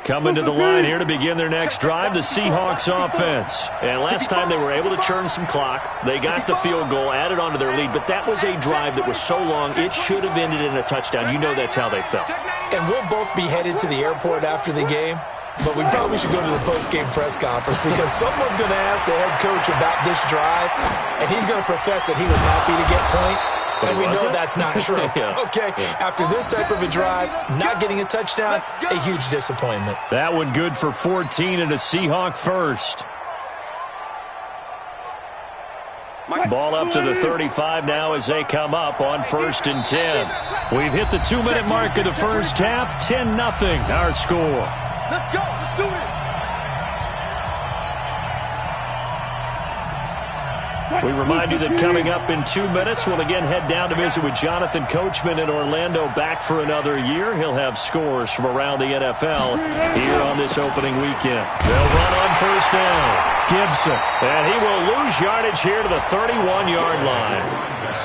Coming to the line here to begin their next drive, the Seahawks offense. And last time they were able to churn some clock. They got the field goal, added onto their lead, but that was a drive that was so long it should have ended in a touchdown. You know that's how they felt. And we'll both be headed to the airport after the game, but we probably should go to the post-game press conference because someone's going to ask the head coach about this drive, and he's going to profess that he was happy to get points. And we know that's not true. Okay, after this type of a drive, not getting a touchdown, a huge disappointment. That one good for 14 and a Seahawk first. Ball up to the 35 now as they come up on 1st and 10. We've hit the 2-minute mark of the first half, 10-0 our score. Let's go. Let's do it. We remind you that coming up in 2 minutes, we'll again head down to visit with Jonathan Coachman in Orlando, back for another year. He'll have scores from around the NFL here on this opening weekend. They'll run on 1st down. Gibson. And he will lose yardage here to the 31-yard line.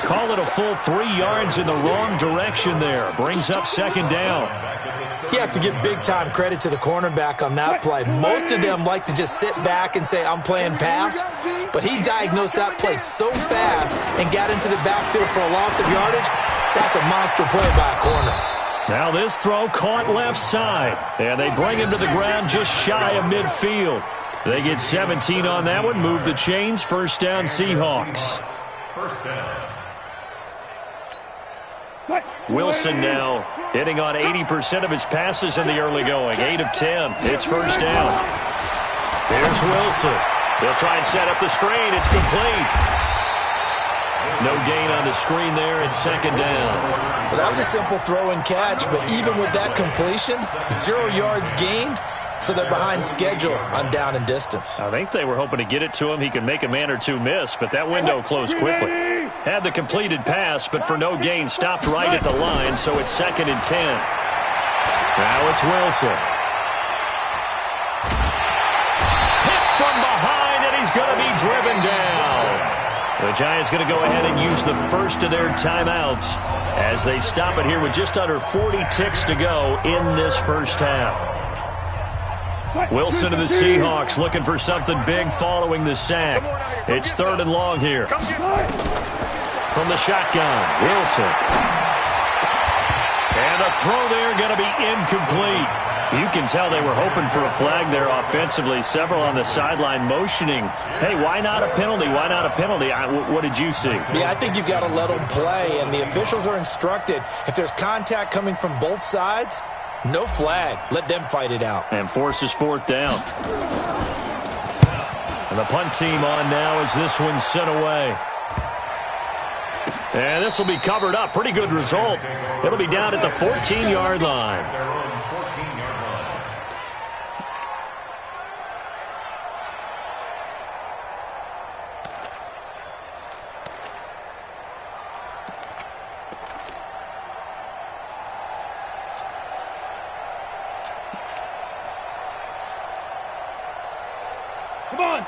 Call it a full 3 yards in the wrong direction there. Brings up 2nd down. You have to give big-time credit to the cornerback on that play. Most of them like to just sit back and say, I'm playing pass. But he diagnosed that play so fast and got into the backfield for a loss of yardage. That's a monster play by a corner. Now this throw caught left side. And they bring him to the ground just shy of midfield. They get 17 on that one. Move the chains. 1st down Seahawks. Wilson now hitting on 80% of his passes in the early going. 8 of 10. It's 1st down. Here's Wilson. They'll try and set up the screen. It's complete. No gain on the screen there. It's 2nd down. Well, that was a simple throw and catch, but even with that completion, 0 yards gained, so they're behind schedule on down and distance. I think they were hoping to get it to him. He could make a man or two miss, but that window closed quickly. Had the completed pass, but for no gain, stopped right at the line, so it's 2nd and 10. Now it's Wilson. Hit from behind, and he's going to be driven down. The Giants going to go ahead and use the first of their timeouts as they stop it here with just under 40 ticks to go in this first half. Wilson of the Seahawks looking for something big following the sack. It's 3rd and long here. From the shotgun, Wilson. And the throw there going to be incomplete. You can tell they were hoping for a flag there offensively. Several on the sideline motioning. Hey, why not a penalty? Why not a penalty? What did you see? Yeah, I think you've got to let them play, and the officials are instructed. If there's contact coming from both sides, no flag. Let them fight it out. And forces 4th down. And the punt team on now as this one's sent away. And this will be covered up. Pretty good result. It'll be down at the 14-yard line.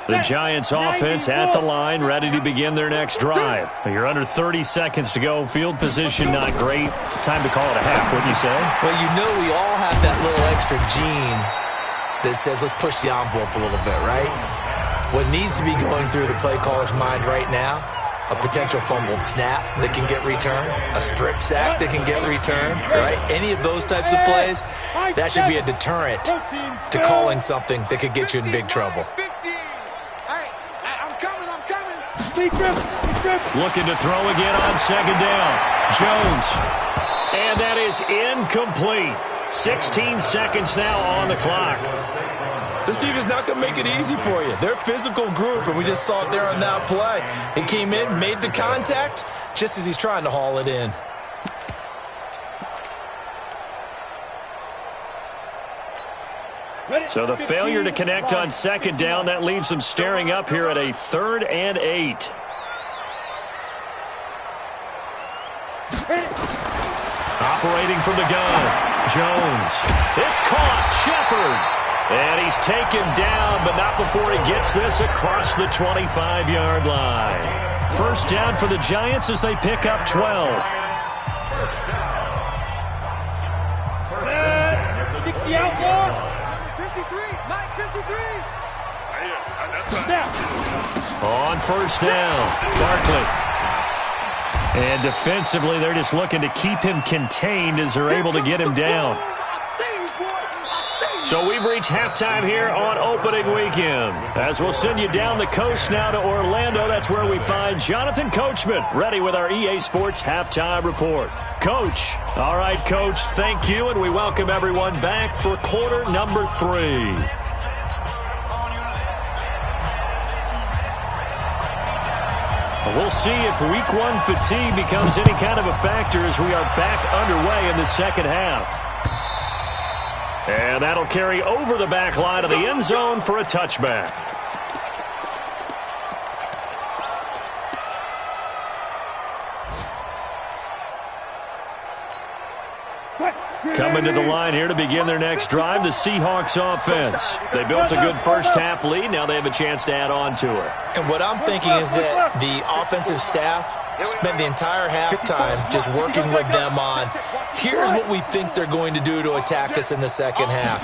The Giants offense at the line, ready to begin their next drive. You're under 30 seconds to go. Field position not great. Time to call it a half, wouldn't you say? Well, you know we all have that little extra gene that says let's push the envelope a little bit, right? What needs to be going through the play caller's mind right now, a potential fumbled snap that can get returned, a strip sack that can get returned, right? Any of those types of plays, that should be a deterrent to calling something that could get you in big trouble. Looking to throw again on 2nd down. Jones. And that is incomplete. 16 seconds now on the clock. This team is not going to make it easy for you. They're a physical group, and we just saw it there on that play. He came in, made the contact, just as he's trying to haul it in. So the failure to connect on 2nd down, that leaves them staring up here at a 3rd and 8. Operating from the gun, Jones. It's caught, Shepard. And he's taken down, but not before he gets this across the 25-yard line. 1st down for the Giants as they pick up 12. 60 out more. On first down, Barkley. And defensively, they're just looking to keep him contained as they're able to get him down. So we've reached halftime here on opening weekend. As we'll send you down the coast now to Orlando, that's where we find Jonathan Coachman, ready with our EA Sports Halftime Report. Coach. All right, Coach, thank you, and we welcome everyone back for quarter number 3. We'll see if week 1 fatigue becomes any kind of a factor as we are back underway in the second half. And that'll carry over the back line of the end zone for a touchback. Coming to the line here to begin their next drive, the Seahawks offense. They built a good first-half lead. Now they have a chance to add on to it. And what I'm thinking is that the offensive staff spent the entire halftime just working with them on, here's what we think they're going to do to attack us in the second half.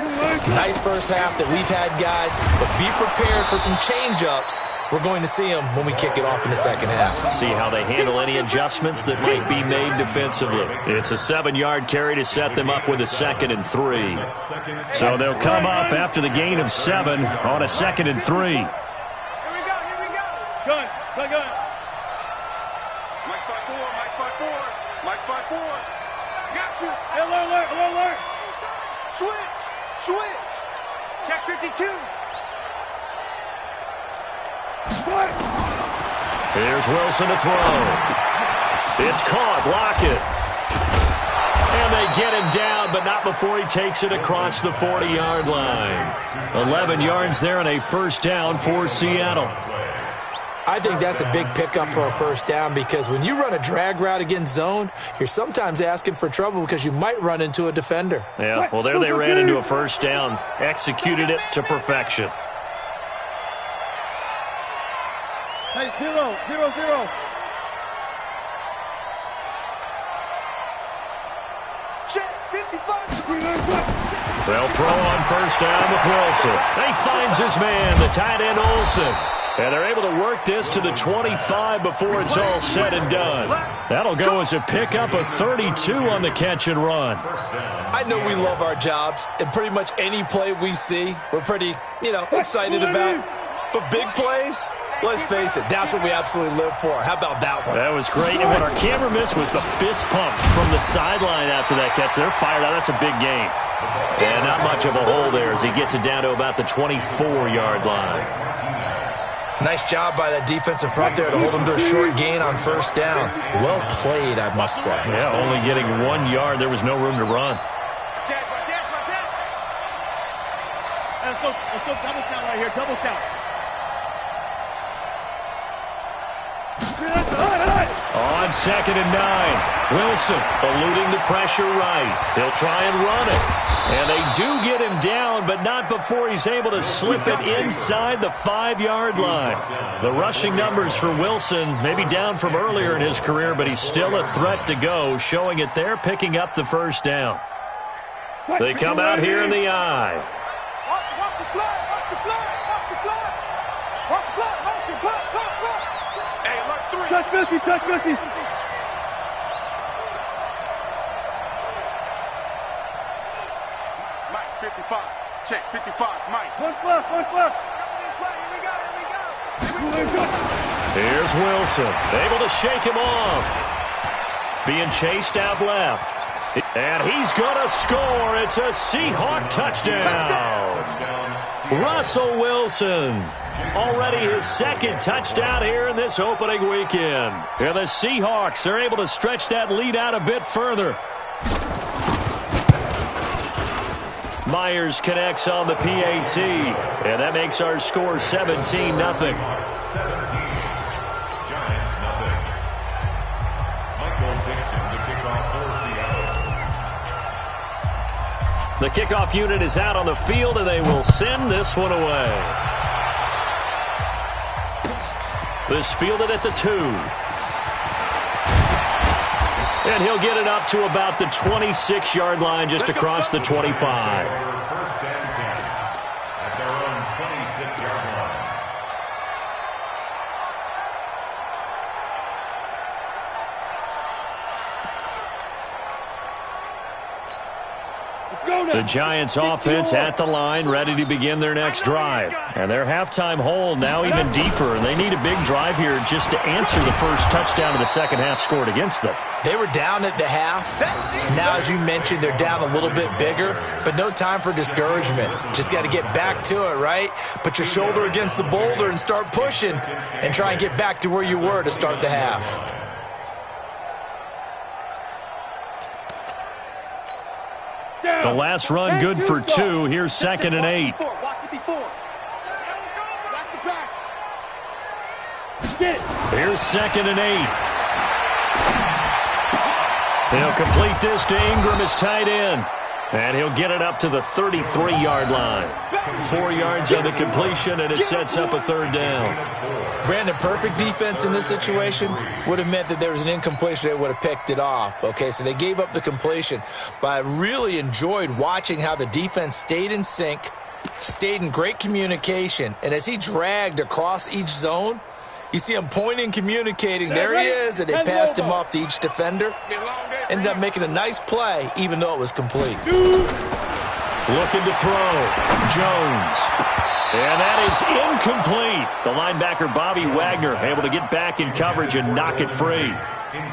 Nice first half that we've had, guys, but be prepared for some change-ups. We're going to see them when we kick it off in the second half. See how they handle any adjustments that might be made defensively. It's a 7-yard carry to set them up with a 2nd and 3. So they'll come up after the gain of 7 on a 2nd and 3. Here we go. Good. Mike 5-4. Got you. Alert. Switch. Check 52. Here's Wilson to throw. It's caught. Lockett. And they get him down, but not before he takes it across the 40-yard line. 11 yards there and a first down for Seattle. I think that's a big pickup for a first down because when you run a drag route against zone, you're sometimes asking for trouble because you might run into a defender. Yeah, well, there they ran into a first down. Executed it to perfection. Hey, 0. Check 55. They'll throw on first down with Wilson. He finds his man, the tight end Olsen. And they're able to work this to the 25 before it's all said and done. That'll go as a pickup of 32 on the catch and run. I know we love our jobs, and pretty much any play we see, we're pretty, excited about. But big plays, let's face it, that's what we absolutely live for. How about that one? That was great. And what our camera missed was the fist pump from the sideline after that catch. They're fired out. That's a big gain. And not much of a hole there as he gets it down to about the 24-yard line. Nice job by that defensive front there to hold him to a short gain on first down. Well played, I must say. Yeah, only getting 1 yard. There was no room to run. Let's go double count right here. Double count. On 2nd and 9, Wilson eluding the pressure right. He'll try and run it. And they do get him down, but not before he's able to slip it inside the 5-yard line. The rushing numbers for Wilson may be down from earlier in his career, but he's still a threat to go, showing it there, picking up the first down. They come out here in the eye. Watch the flag. Hey, look, 3. Touch 50. Mike, 55. Check, 55, Mike. One left. Here we go. Here's Wilson, able to shake him off. Being chased out left. And he's going to score. It's a Seahawk touchdown. Russell Wilson. Already his 2nd touchdown here in this opening weekend. And the Seahawks are able to stretch that lead out a bit further. Myers connects on the PAT. And that makes our score 17-0. The kickoff unit is out on the field, and they will send this one away. This fielded at the 2. And he'll get it up to about the 26-yard line just across the 25. The Giants offense at the line, ready to begin their next drive. And their halftime hole now even deeper, and they need a big drive here just to answer the first touchdown of the second half scored against them. They were down at the half. Now, as you mentioned, they're down a little bit bigger, but no time for discouragement. Just got to get back to it, right? Put your shoulder against the boulder and start pushing and try and get back to where you were to start the half. The last run good for 2. Here's 2nd and 8. Here's 2nd and 8. He'll complete this to Ingram as tight end. And he'll get it up to the 33-yard line. 4 yards on the completion, and it sets up a 3rd down. Brandon, perfect defense in this situation would have meant that there was an incompletion. They would have picked it off. Okay, so they gave up the completion. But I really enjoyed watching how the defense stayed in sync, stayed in great communication. And as he dragged across each zone, you see him pointing, communicating. There he is, and they passed him off to each defender. Ended up making a nice play, even though it was complete. Looking to throw. Jones. And that is incomplete. The linebacker, Bobby Wagner, able to get back in coverage and knock it free.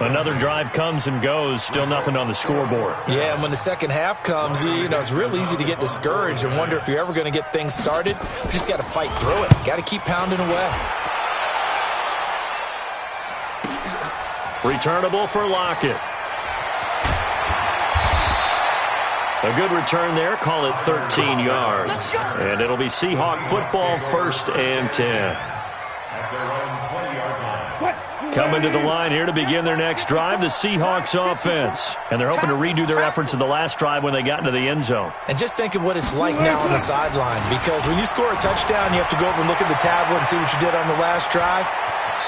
Another drive comes and goes. Still nothing on the scoreboard. Yeah, and when the second half comes, you know, it's real easy to get discouraged and wonder if you're ever going to get things started. You just got to fight through it. Got to keep pounding away. Returnable for Lockett. A good return there. Call it 13 yards. And it'll be Seahawk football, 1st and 10. Coming to the line here to begin their next drive, the Seahawks offense. And they're hoping to redo their efforts in the last drive when they got into the end zone. And just think of what it's like now on the sideline. Because when you score a touchdown, you have to go over and look at the tablet and see what you did on the last drive.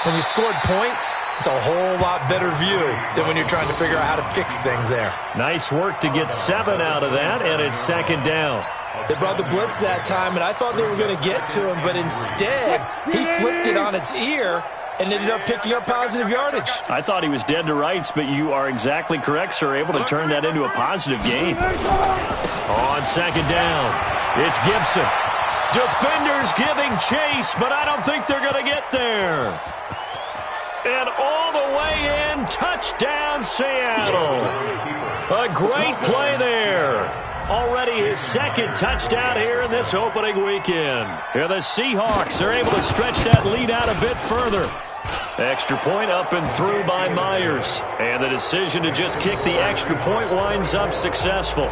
When you scored points, it's a whole lot better view than when you're trying to figure out how to fix things there. Nice work to get 7 out of that, and it's 2nd down. They brought the blitz that time, and I thought they were going to get to him, but instead, he flipped it on its ear and ended up picking up positive yardage. I thought he was dead to rights, but you are exactly correct, sir. Able to turn that into a positive gain. On 2nd down, it's Gibson. Defenders giving chase, but I don't think they're going to get there. And all the way in, touchdown Seattle. A great play there. Already his 2nd touchdown here in this opening weekend. Here the Seahawks are able to stretch that lead out a bit further. Extra point up and through by Myers. And the decision to just kick the extra point winds up successful.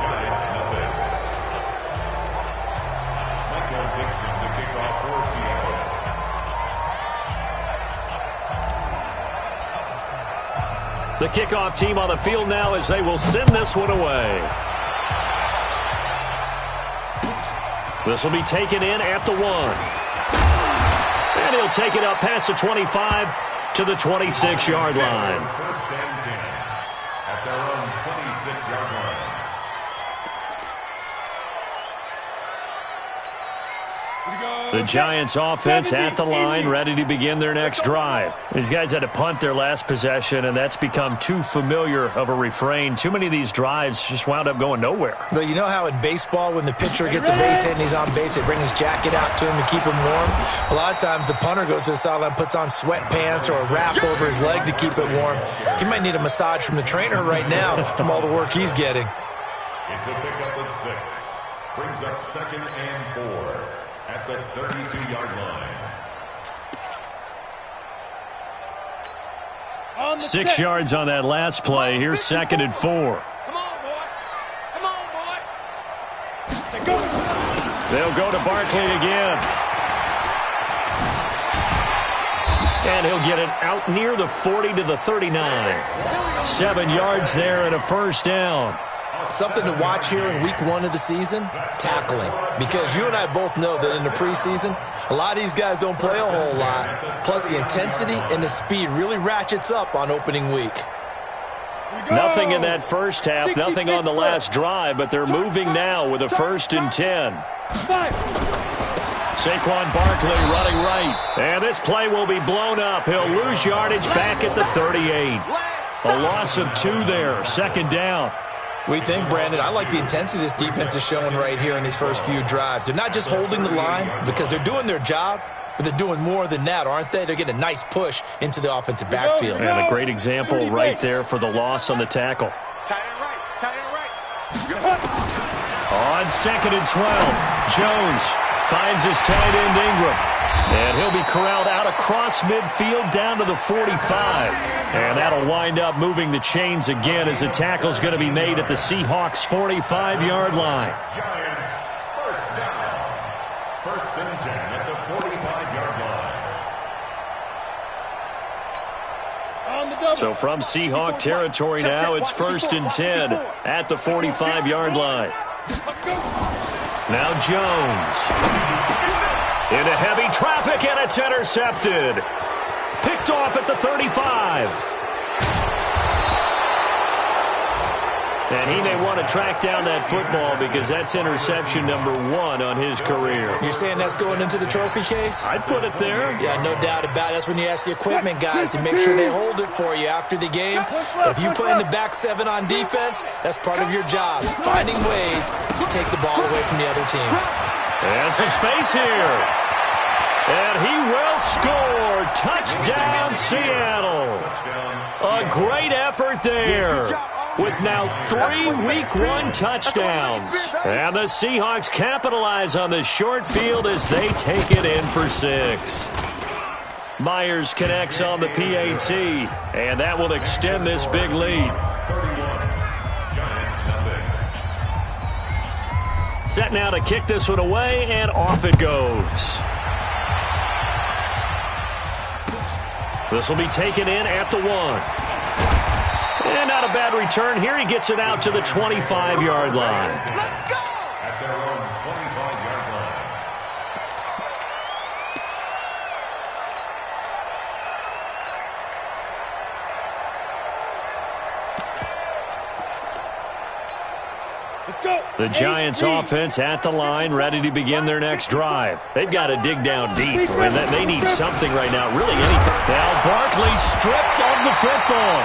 The kickoff team on the field now as they will send this one away. This will be taken in at the 1. And he'll take it up past the 25 to the 26-yard line. At their own 26-yard line. The Giants offense at the line, ready to begin their next drive. These guys had to punt their last possession, and that's become too familiar of a refrain. Too many of these drives just wound up going nowhere. But you know how in baseball, when the pitcher gets a base hit and he's on base, they bring his jacket out to him to keep him warm? A lot of times the punter goes to the sideline, puts on sweatpants or a wrap over his leg to keep it warm. He might need a massage from the trainer right now from all the work he's getting. It's a pickup of 6. Brings up 2nd and 4. At the 32-yard line. 6 yards on that last play. Here's 2nd and 4. Come on, boy. Come on, boy. They'll go to Barkley again. And he'll get it out near the 40 to the 39. 7 yards there and a 1st down. Something to watch here in week 1 of the season, tackling. Because you and I both know that in the preseason, a lot of these guys don't play a whole lot. Plus the intensity and the speed really ratchets up on opening week. Nothing in that first half, nothing on the last drive, but they're moving now with a 1st and 10. Saquon Barkley running right. And this play will be blown up. He'll lose yardage back at the 38. A loss of 2 there, 2nd down. What do you think, Brandon? I like the intensity this defense is showing right here in these first few drives. They're not just holding the line because they're doing their job, but they're doing more than that, aren't they? They're getting a nice push into the offensive backfield. And a great example right there for the loss on the tackle. Tight end right. Tight end right. On 2nd and 12, Jones finds his tight end Ingram. And he'll be corralled out across midfield down to the 45. And that'll wind up moving the chains again as the tackle's going to be made at the Seahawks' 45-yard line. Giants, first down. First and 10 at the 45-yard line. So from Seahawk territory now, it's 1st and 10 at the 45-yard line. Now Jones. Into heavy traffic, and it's intercepted. Picked off at the 35. And he may want to track down that football because that's interception number 1 on his career. You're saying that's going into the trophy case? I'd put it there. Yeah, no doubt about it. That's when you ask the equipment guys to make sure they hold it for you after the game. But if you play in the back 7 on defense, that's part of your job, finding ways to take the ball away from the other team. And some space here. And he will score. Touchdown, Seattle. A great effort there, with now 3 Week 1 touchdowns. And the Seahawks capitalize on the short field as they take it in for 6. Myers connects on the PAT, and that will extend this big lead. Set now to kick this one away, and off it goes. This will be taken in at the 1. And not a bad return here. He gets it out to the 25-yard line. Let's go! At their own 25-yard line. Let's go! The Giants offense at the line, ready to begin their next drive. They've got to dig down deep. I mean, they need something right now, really anything. Now Barkley stripped of the football.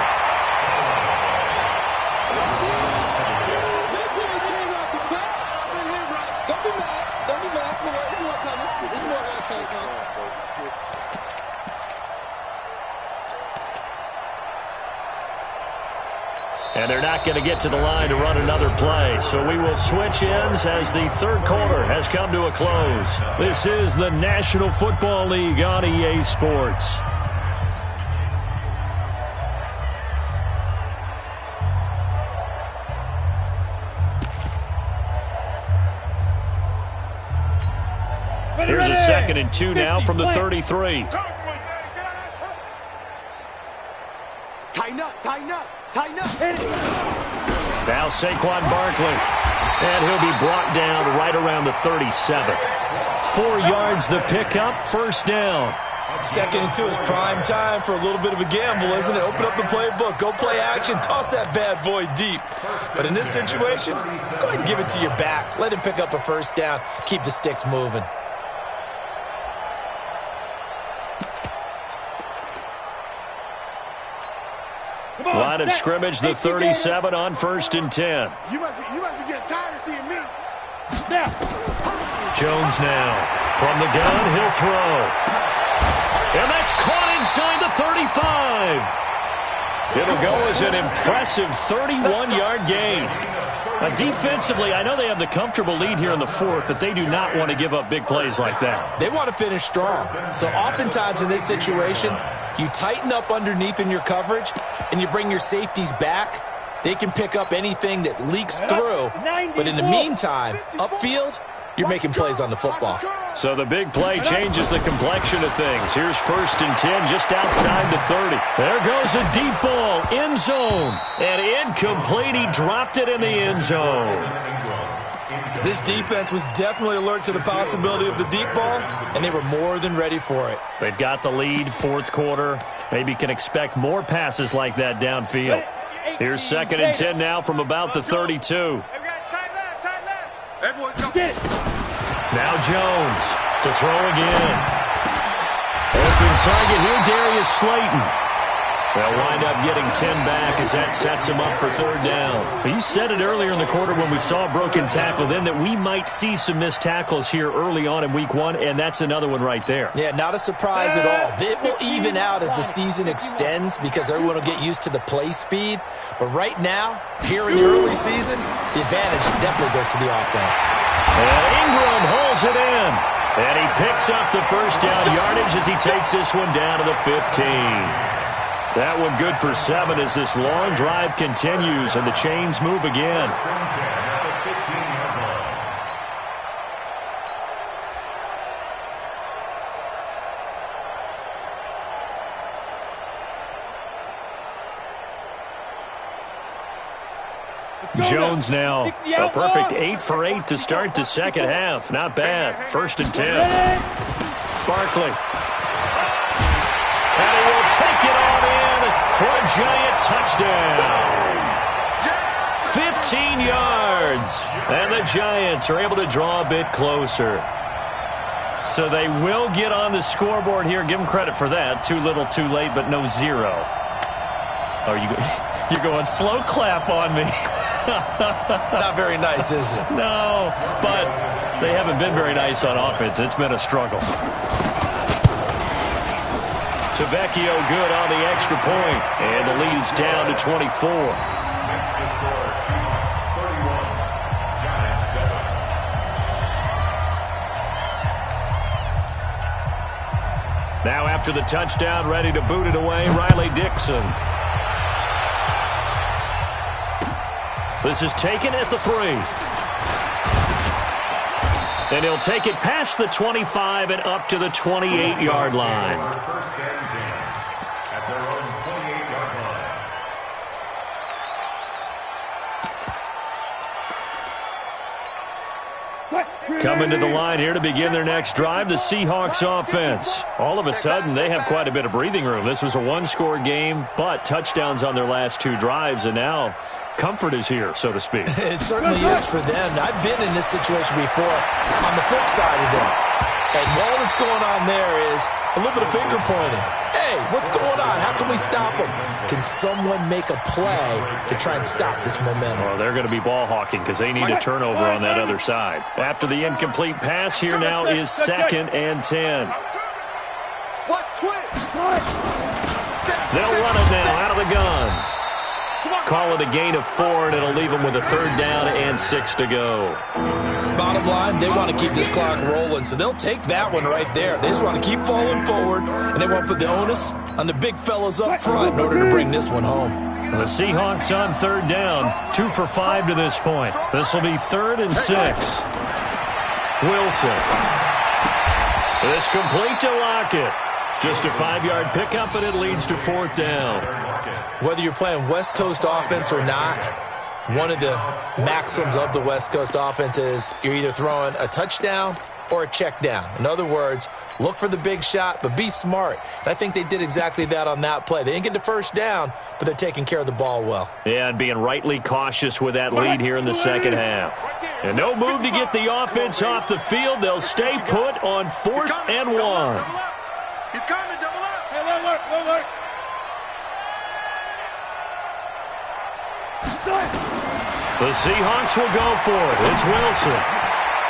And they're not going to get to the line to run another play. So we will switch ends as the third quarter has come to a close. This is the National Football League on EA Sports. Here's a 2nd and 2 now from the 33. Tighten up, tighten up, tighten up. Now Saquon Barkley. And he'll be brought down right around the 37. 4 yards the pickup, first down. 2nd and 2 is prime time for a little bit of a gamble, isn't it? Open up the playbook, go play action, toss that bad boy deep. But in this situation, go ahead and give it to your back. Let him pick up a first down, keep the sticks moving. Line of scrimmage, the 37 on 1st and 10. You must be getting tired of seeing me. Jones now. From the gun, he'll throw. And that's caught inside the 35. It'll go as an impressive 31-yard gain. Defensively, I know they have the comfortable lead here in the 4th, but they do not want to give up big plays like that. They want to finish strong. So oftentimes in this situation, you tighten up underneath in your coverage, and you bring your safeties back. They can pick up anything that leaks through. But in the meantime, upfield, you're making plays on the football. So the big play changes the complexion of things. Here's 1st and 10 just outside the 30. There goes a deep ball, end zone. And incomplete, he dropped it in the end zone. This defense was definitely alert to the possibility of the deep ball, and they were more than ready for it. They've got the lead, 4th quarter. Maybe can expect more passes like that downfield. Here's 2nd and 10 now from about the 32. Now Jones to throw again. Open target here, Darius Slayton. They'll wind up getting 10 back as that sets them up for third down. You said it earlier in the quarter when we saw a broken tackle then that we might see some missed tackles here early on in week 1, and that's another one right there. Yeah, not a surprise at all. It will even out as the season extends because everyone will get used to the play speed. But right now, here in the early season, the advantage definitely goes to the offense. And Ingram holds it in. And he picks up the first down yardage as he takes this one down to the 15. That one good for 7 as this long drive continues and the chains move again. Jones now a perfect 8 for 8 to start the second half. Not bad. 1st and 10. Barkley. And he will take it on in for a giant touchdown. 15 yards. And the Giants are able to draw a bit closer. So they will get on the scoreboard here. Give them credit for that. Too little, too late, but no 0. Oh, you're going slow clap on me. Not very nice, is it? No, but they haven't been very nice on offense. It's been a struggle. Tavecchio good on the extra point, and the lead is down to 24. Next to score, Seahawks 31, Giants 7. Now after the touchdown, ready to boot it away, Riley Dixon. This is taken at the 3. And he'll take it past the 25 and up to the 28-yard line. First and 10 at their own 28-yard line. Coming to the line here to begin their next drive, the Seahawks offense. All of a sudden, they have quite a bit of breathing room. This was a one-score game, but touchdowns on their last 2 drives, and now comfort is here, so to speak. It certainly is for them. I've been in this situation before on the flip side of this. And all that's going on there is a little bit of finger pointing. Hey, what's going on? How can we stop them? Can someone make a play to try and stop this momentum? Well, they're going to be ball hawking because they need a turnover on that other side. After the incomplete pass, here now is 2nd and 10. They'll run it now out of the gun. Call it a gain of 4, and it'll leave them with a 3rd down and 6 to go. Bottom line, they want to keep this clock rolling, so they'll take that one right there. They just want to keep falling forward, and they want to put the onus on the big fellas up front in order to bring this one home. The Seahawks on 3rd down, 2 for 5 to this point. This will be 3rd and 6. Wilson. It's complete to Lockett. Just a 5-yard pickup, and it leads to 4th down. Whether you're playing West Coast offense or not, one of the maxims of the West Coast offense is you're either throwing a touchdown or a check down. In other words, look for the big shot, but be smart. And I think they did exactly that on that play. They didn't get the first down, but they're taking care of the ball well. Yeah, and being rightly cautious with that lead here in the second half. And no move to get the offense off the field. They'll stay put on 4th and 1. He's coming, double up. Hey, look. The Seahawks will go for it. It's Wilson.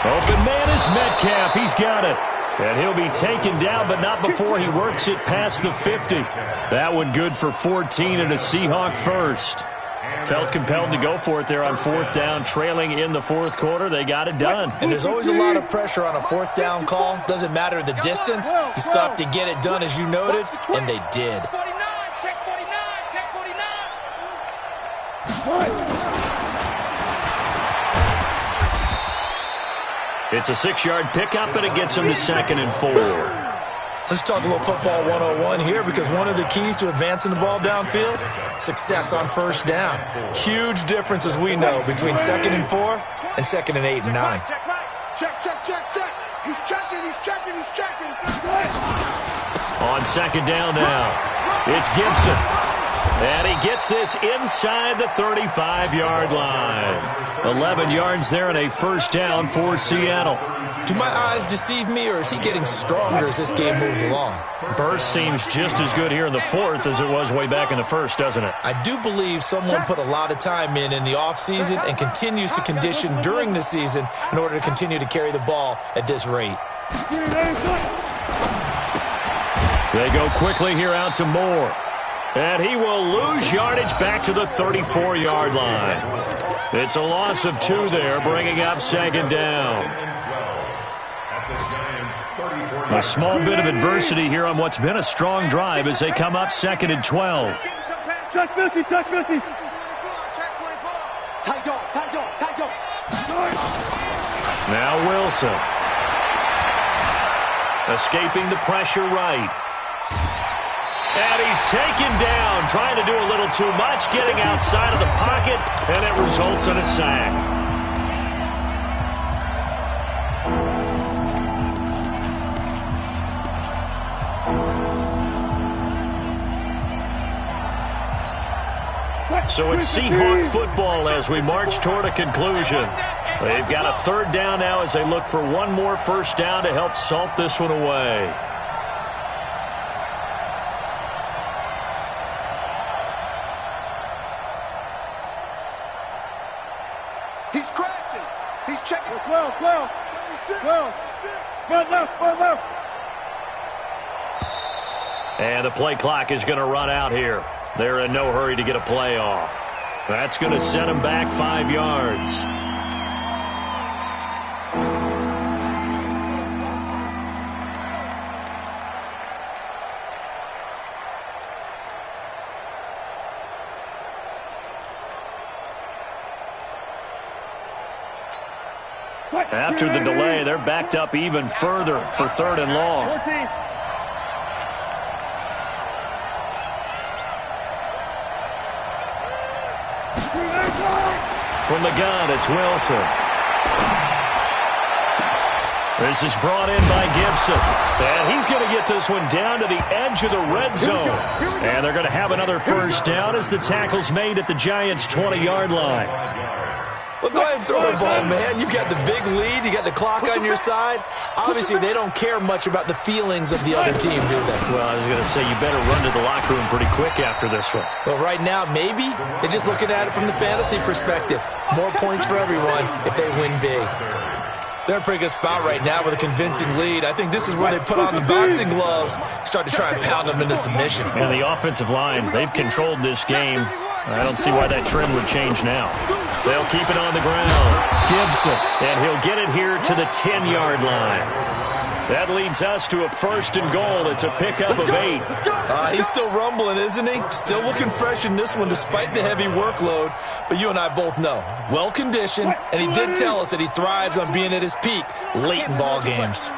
Open man is Metcalf. He's got it. And he'll be taken down, but not before he works it past the 50. That one good for 14 and a Seahawk first. Felt compelled to go for it there on 4th down, trailing in the 4th quarter. They got it done. And there's always a lot of pressure on a 4th down call. Doesn't matter the distance. You still have to get it done, as you noted, and they did. Check 49. It's a 6-yard pickup, and it gets him to 2nd and 4. Let's talk a little football 101 here, because one of the keys to advancing the ball downfield, success on 1st down. Huge difference, as we know, between 2nd and 4 and 2nd and 8 and 9. Check. He's checking. On 2nd down now, it's Gibson. And he gets this inside the 35-yard line. 11 yards there and a first down for Seattle. Do my eyes deceive me, or is he getting stronger as this game moves along? Burst seems just as good here in the fourth as it was way back in the first, doesn't it? I do believe someone put a lot of time in the offseason and continues to condition during the season in order to continue to carry the ball at this rate. They go quickly here out to Moore. And he will lose yardage back to the 34-yard line. It's a loss of 2 there, bringing up second down. A small bit of adversity here on what's been a strong drive as they come up second and 12. Check 50, check 50. Now Wilson. Escaping the pressure right. And he's taken down, trying to do a little too much, getting outside of the pocket, and it results in a sack. So it's Seahawk football as we march toward a conclusion. They've got a third down now as they look for one more first down to help salt this one away. He's crashing. He's checking. 12. Front left. And the play clock is going to run out here. They're in no hurry to get a play off. That's going to set them back 5 yards. After the delay, they're backed up even further for third and long. 14. From the gun, it's Wilson. This is brought in by Gibson. And he's going to get this one down to the edge of the red zone. And they're going to have another first down as the tackle's made at the Giants' 20-yard line. Well, go ahead and throw the ball, man. You got the big lead. You got the clock on your side. Obviously, they don't care much about the feelings of the other team, do they? Well, I was going to say, you better run to the locker room pretty quick after this one. Well, right now, maybe. They're just looking at it from the fantasy perspective. More points for everyone if they win big. They're in a pretty good spot right now with a convincing lead. I think this is where they put on the boxing gloves, start to try and pound them into submission. And the offensive line, they've controlled this game. I don't see why that trend would change now. They'll keep it on the ground. Gibson, and he'll get it here to the 10-yard line. That leads us to a first and goal. It's a pickup of 8. He's still rumbling, isn't he? Still looking fresh in this one despite the heavy workload. But you and I both know, well-conditioned, and he did tell us that he thrives on being at his peak late in ball games.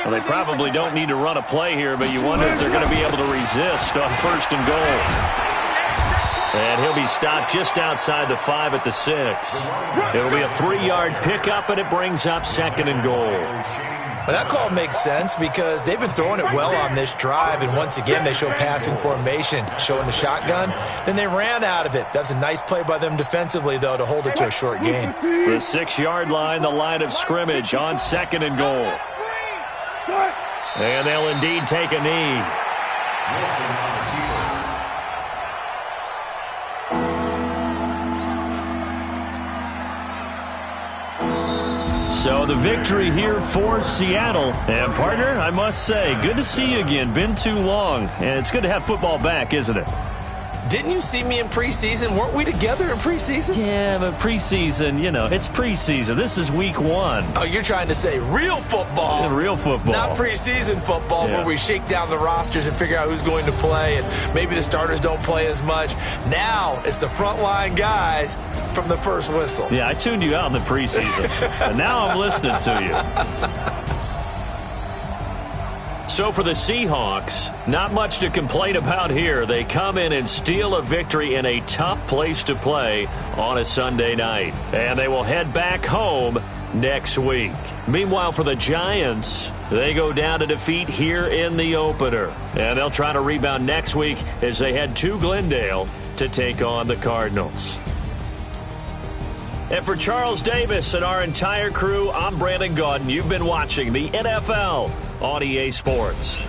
Well, they probably don't need to run a play here, but you wonder if they're going to be able to resist on first and goal. And he'll be stopped just outside the 5 at the 6. It'll be a 3-yard pickup, and it brings up second and goal. Well, that call makes sense because they've been throwing it well on this drive, and once again they show passing formation, showing the shotgun. Then they ran out of it. That's a nice play by them defensively, though, to hold it to a short gain. The 6-yard line, the line of scrimmage on second and goal. And they'll indeed take a knee. So the victory here for Seattle. And, partner, I must say, good to see you again. Been too long. And it's good to have football back, isn't it? Didn't you see me in preseason? Weren't we together in preseason? Yeah, but preseason, you know, it's preseason. This is week 1. Oh, you're trying to say real football. Yeah, real football. Not preseason football where we shake down the rosters and figure out who's going to play, and maybe the starters don't play as much. Now it's the frontline guys from the first whistle. Yeah, I tuned you out in the preseason, but now I'm listening to you. So for the Seahawks, not much to complain about here. They come in and steal a victory in a tough place to play on a Sunday night. And they will head back home next week. Meanwhile, for the Giants, They go down to defeat here in the opener. And they'll try to rebound next week as they head to Glendale to take on the Cardinals. And for Charles Davis and our entire crew, I'm Brandon Gaudin. You've been watching the NFL on EA Sports.